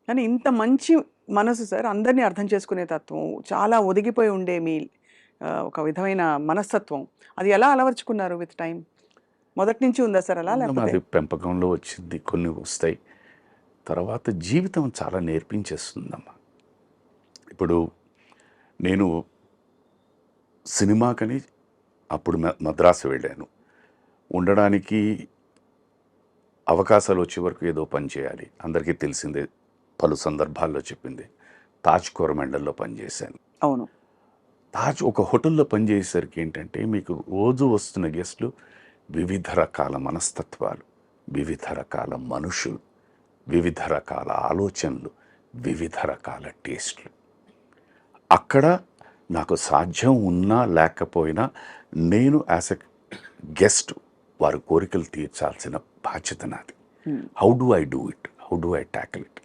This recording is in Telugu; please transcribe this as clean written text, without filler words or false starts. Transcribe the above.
కానీ ఇంత మంచి మనసు సార్, అందరిని అర్థం చేసుకునే తత్వం, చాలా ఒదిగిపోయి ఉండే మీ ఒక విధమైన మనస్తత్వం, అది ఎలా అలవర్చుకున్నారు విత్ టైమ్? మొదటి నుంచి ఉందా సార్ అలా, లేకపోతే? అది పెంపకంలో వచ్చింది, కొన్ని వస్తాయి. తర్వాత జీవితం చాలా నేర్పించేస్తుందమ్మా. ఇప్పుడు నేను సినిమాకని అప్పుడు మద్రాసు వెళ్ళాను. ఉండడానికి అవకాశాలు వచ్చే వరకు ఏదో పని చేయాలి, అందరికీ తెలిసిందే, పలు సందర్భాల్లో చెప్పింది. తాజ్ కోరమండల్లో పనిచేశాను. అవును. తాజ్ ఒక హోటల్లో పనిచేసేసరికి ఏంటంటే, మీకు రోజు వస్తున్న గెస్టులు వివిధ రకాల మనస్తత్వాలు, వివిధ రకాల మనుషులు, వివిధ రకాల ఆలోచనలు, వివిధ రకాల టేస్ట్లు. అక్కడ నాకు సాధ్యం ఉన్నా లేకపోయినా నేను యాజ్ ఎ గెస్ట్ వారి కోరికలు తీర్చాల్సిన బాధ్యత నాది. How do I do it, how do I tackle it?